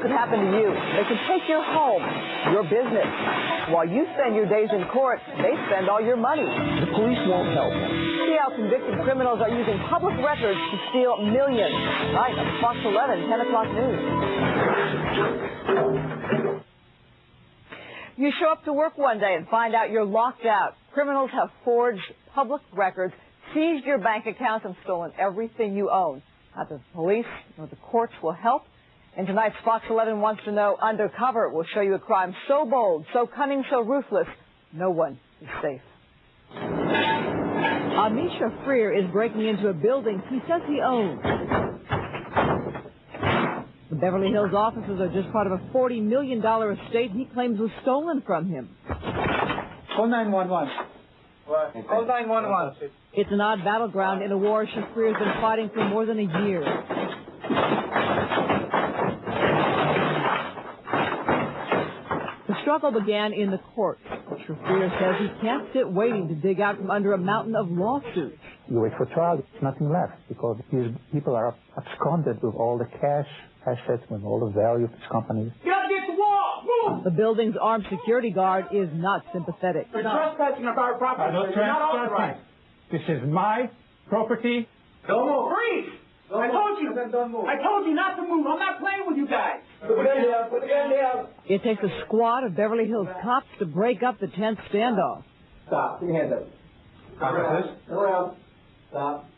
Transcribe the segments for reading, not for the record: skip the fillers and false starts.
could happen to you. They could take your home, your business. While you spend your days in court, they spend all your money. The police won't help. See how convicted criminals are using public records to steal millions. Right, on Fox 11, 10 o'clock news. You show up to work one day and find out you're locked out. Criminals have forged public records, seized your bank accounts, and stolen everything you own. Neither the police nor the courts will help. And tonight's Fox 11 Wants to Know Undercover will show you a crime so bold, so cunning, so ruthless, no one is safe. Nicherie is breaking into a building he says he owns. The Beverly Hills offices are just part of a $40 million estate he claims was stolen from him. Call 911. What? Call 911. It's an odd battleground in a war Nicherie has been fighting for more than a year. The struggle began in the courts. Nicherie says he can't sit waiting to dig out from under a mountain of lawsuits. You wait for trial, there's nothing left because these people are absconded with all the cash assets, with all the value of these companies. Get against the wall! Move! The building's armed security guard is not sympathetic. You're trespassing on our property. No trespassing. This is my property. Don't move. Freeze! I told you. Don't move. I told you not to move. I'm not playing with you guys. Put the gun down. Put the gun down. It takes a squad of Beverly Hills cops to break up the tense standoff. Stop. Put your hands up. Turn around. Stop.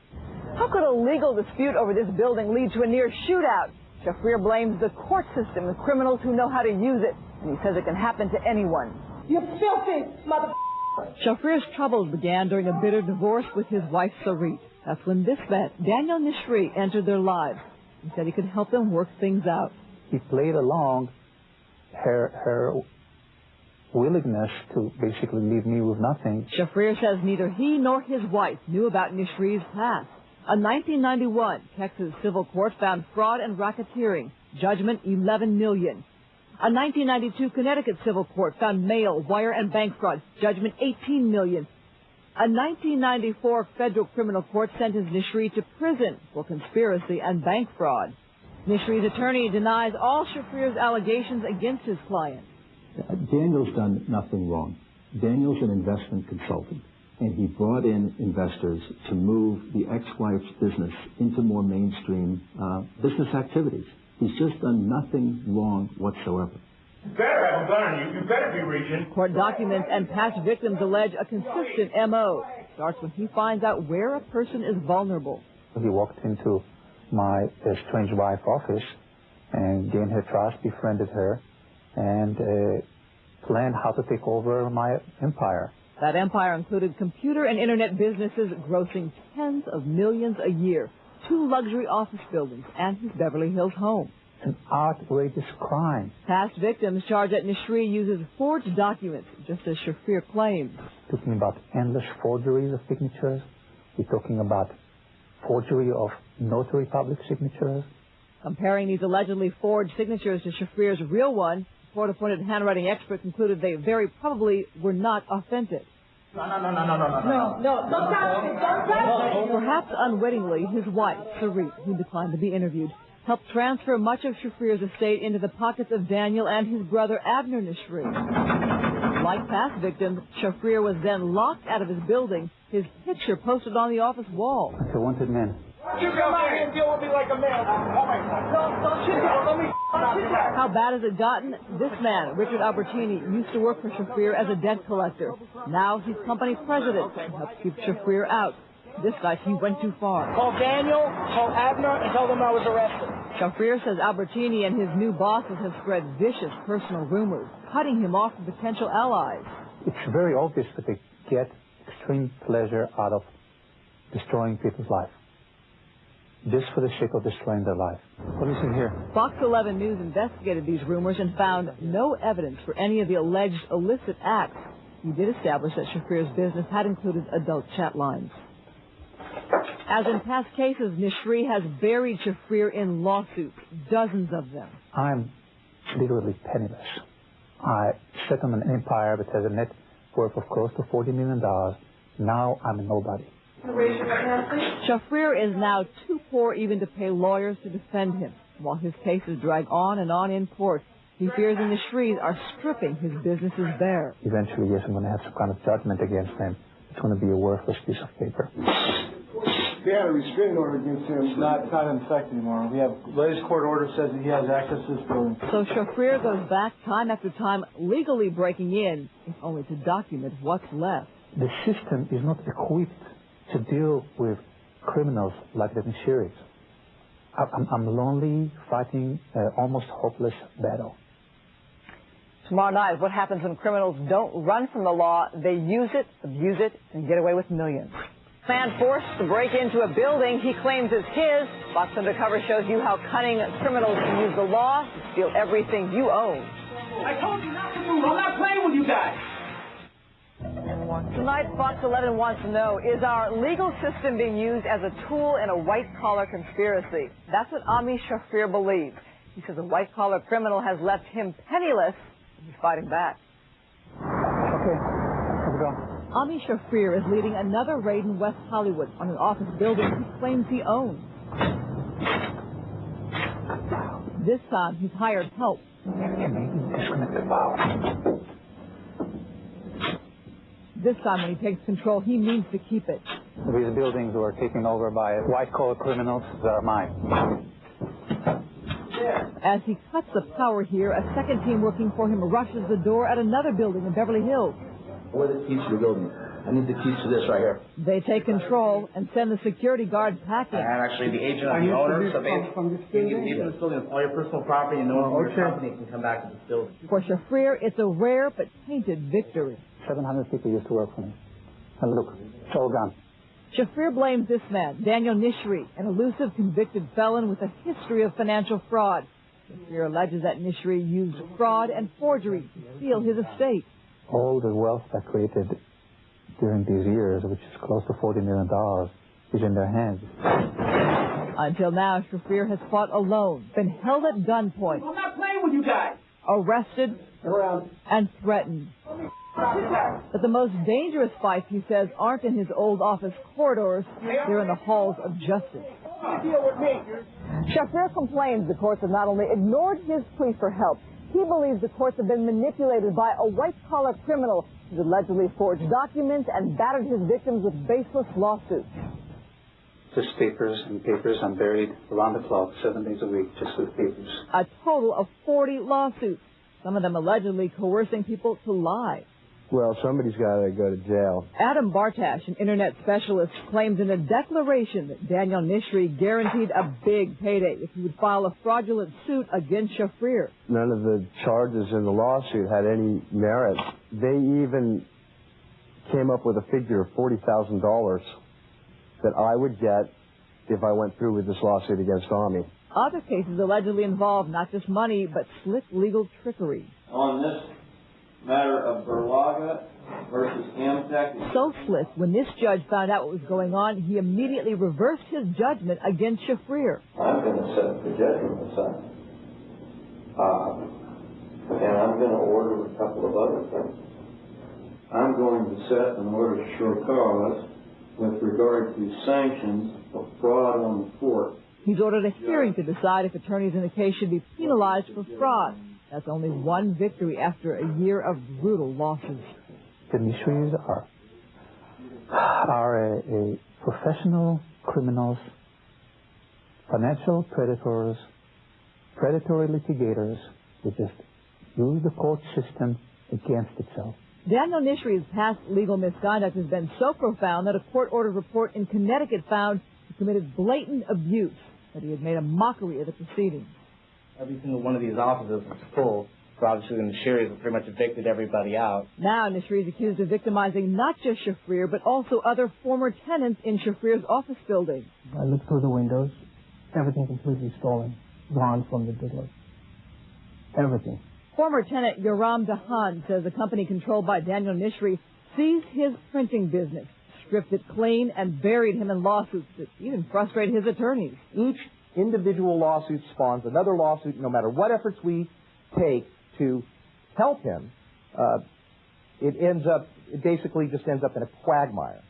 How could a legal dispute over this building lead to a near shootout? Nicherie blames the court system and criminals who know how to use it, and he says it can happen to anyone. You filthy mother... Nicherie's troubles began during a bitter divorce with his wife, Sarit. That's when this man, Daniel Nicherie, entered their lives. He said he could help them work things out. He played along her willingness to basically leave me with nothing. Nicherie says neither he nor his wife knew about Nicherie's past. A 1991 Texas civil court found fraud and racketeering. Judgment, $11 million. A 1992 Connecticut civil court found mail, wire, and bank fraud. Judgment, $18 million. A 1994 federal criminal court sentenced Nicherie to prison for conspiracy and bank fraud. Nicherie's attorney denies all Nicherie's allegations against his client. Daniel's done nothing wrong. Daniel's an investment consultant, and he brought in investors to move the ex-wife's business into more mainstream business activities. He's just done nothing wrong whatsoever. You better have a gun on you. You better be reaching. Court documents and past victims allege a consistent M.O. Starts when he finds out where a person is vulnerable. He walked into my estranged wife's office and gained her trust, befriended her, and planned how to take over my empire. That empire included computer and internet businesses grossing tens of millions a year, 2 luxury office buildings, and his Beverly Hills home. An outrageous crime. Past victims charge that Nicherie uses forged documents, just as Nicherie claims. We're talking about endless forgeries of signatures. We're talking about forgery of notary public signatures. Comparing these allegedly forged signatures to Nicherie's real one, court-appointed handwriting experts concluded they very probably were not authentic. No, don't touch me. Perhaps unwittingly, his wife, Sarit, who declined to be interviewed, helped transfer much of Nicherie's estate into the pockets of Daniel and his brother, Abner Nicherie. Like past victims, Nicherie was then locked out of his building, his picture posted on the office wall. It's a wanted man. You come out here and deal with me like a man. Don't sit down. Let me How bad has it gotten? This man, Richard Albertini, used to work for Nicherie as a debt collector. Now he's company president and helps keep Nicherie out. This night he went too far. call Daniel, call Abner, and tell them I was arrested. Nicherie says Albertini and his new bosses have spread vicious personal rumors, cutting him off from potential allies. It's very obvious that they get extreme pleasure out of destroying people's lives. Just for the sake of destroying their life. What is in here? Fox 11 News investigated these rumors and found no evidence for any of the alleged illicit acts. He did establish that Nicherie's business had included adult chat lines. As in past cases, Nicherie has buried Nicherie in lawsuits, dozens of them. I'm literally penniless. I set on an empire that has a net worth of close to $40 million. Now I'm a nobody. Nicherie is now too poor even to pay lawyers to defend him. while his cases drag on in court. He fears the Nicheries are stripping his businesses bare. Eventually, yes, I'm going to have some kind of judgment against him. It's going to be a worthless piece of paper. We had a restraining order against him. It's not in effect anymore. We have the latest court order says that he has access to this building. So Shafrir goes back time after time, legally breaking in, if only to document what's left. The system is not equipped to deal with criminals like the Nicheries. I'm lonely, fighting an almost hopeless battle. Tomorrow night, what happens when criminals don't run from the law? They use it, abuse it, and get away with millions. Man forced to break into a building he claims is his. Fox Undercover shows you how cunning criminals can use the law to steal everything you own. I told you not to move. I'm not playing with you guys. Tonight, Fox 11 wants to know, is our legal system being used as a tool in a white-collar conspiracy? That's what Ami Shafrir believes. He says a white-collar criminal has left him penniless, and he's fighting back. Okay, let's go. Ami Shafrir is leading another raid in West Hollywood on an office building he claims he owns. This time, he's hired help. Disconnect the power. This time, when he takes control, he means to keep it. These buildings were taken over by white-collar criminals that are mine. As he cuts the power here, a second team working for him rushes the door at another building in Beverly Hills. Where the keys to the building? I need the keys to this right here. They take control and send the security guard packing. I'm actually the agent of the owner, so basically you leave this building with all your personal property and no one from your company can come back to this building. For Shafrir, it's a rare but tainted victory. 700 people used to work for me. And look, it's all gone. Shafrir blames this man, Daniel Nicherie, an elusive convicted felon with a history of financial fraud. Shafrir alleges that Nicherie used fraud and forgery to steal his estate. All the wealth I created during these years, which is close to $40 million, is in their hands. Until now, Shafrir has fought alone, been held at gunpoint, I'm not playing with you guys. arrested, and threatened. But the most dangerous fights, he says, aren't in his old office corridors. They're in the halls of justice. Deal with me. Shafrir complains the courts have not only ignored his plea for help, he believes the courts have been manipulated by a white-collar criminal who allegedly forged documents and battered his victims with baseless lawsuits. Just papers and papers. I'm buried around the clock, 7 days a week, just with papers. A total of 40 lawsuits, some of them allegedly coercing people to lie. Well, somebody's got to go to jail. Adam Bartash, an internet specialist, claims in a declaration that Daniel Nicherie guaranteed a big payday if he would file a fraudulent suit against Shafrir. None of the charges in the lawsuit had any merit. They even came up with a figure of $40,000 that I would get if I went through with this lawsuit against Ami. Other cases allegedly involve not just money, but slick legal trickery. On this matter of Berlaga versus Amtech. So slick, when this judge found out what was going on, he immediately reversed his judgment against Shafrir. I'm going to set the judgment aside. And I'm going to order a couple of other things. I'm going to set an order to show cause with regard to sanctions of fraud on the court. He's ordered a hearing to decide if attorneys in the case should be penalized for fraud. That's only one victory after a year of brutal losses. The Nicheries are a professional criminals, financial predators, predatory litigators who just use the court system against itself. Daniel Nicherie's past legal misconduct has been so profound that a court-ordered report in Connecticut found he committed blatant abuse, that he had made a mockery of the proceedings. Every single one of these offices was full, so obviously the Nicheries have pretty much evicted everybody out. Now Nicherie is accused of victimizing not just Shafrir, but also other former tenants in Shafrir's office building. I looked through the windows. Everything completely stolen. Gone from the dealer. Everything. Former tenant Yoram Dahan says the company controlled by Daniel Nicherie seized his printing business, stripped it clean, and buried him in lawsuits that even frustrated his attorneys. Each individual lawsuit spawns another lawsuit, no matter what efforts we take to help him. It basically just ends up in a quagmire,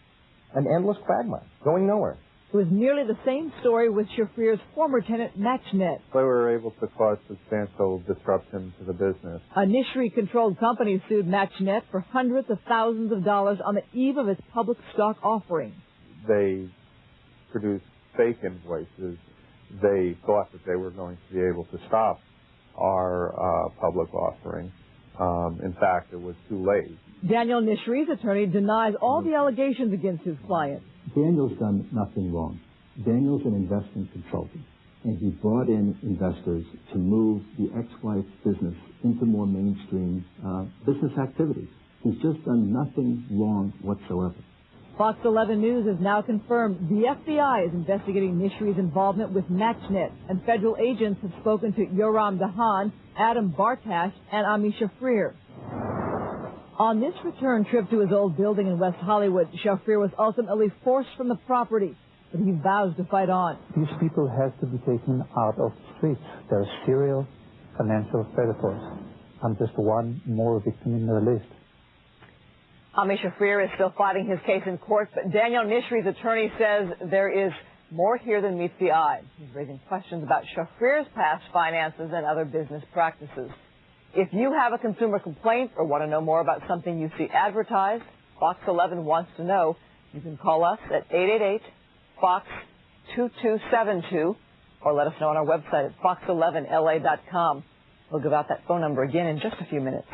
an endless quagmire, going nowhere. It was nearly the same story with Shafrir's former tenant, MatchNet. They were able to cause substantial disruption to the business. A Nicherie-controlled company sued MatchNet for hundreds of thousands of dollars on the eve of its public stock offering. They produced fake invoices. They thought that they were going to be able to stop our public offering. In fact, it was too late. Daniel Nicherie's attorney denies all the allegations against his client. Daniel's done nothing wrong. Daniel's an investment consultant, and he brought in investors to move the ex-wife's business into more mainstream business activities. He's just done nothing wrong whatsoever. Fox 11 News has now confirmed the FBI is investigating Nicherie's involvement with MatchNet, and federal agents have spoken to Yoram Dahan, Adam Bartash, and Ami Shafrir. On this return trip to his old building in West Hollywood, Shafrir was ultimately forced from the property, but he vows to fight on. These people have to be taken out of the streets. They're serial financial predators. I'm just one more victim in the list. Ami Shafrir is still fighting his case in court, but Daniel Nicherie's attorney says there is more here than meets the eye. He's raising questions about Shafrir's past finances and other business practices. If you have a consumer complaint or want to know more about something you see advertised, Fox 11 wants to know. You can call us at 888-FOX-2272 or let us know on our website at fox11la.com. We'll give out that phone number again in just a few minutes.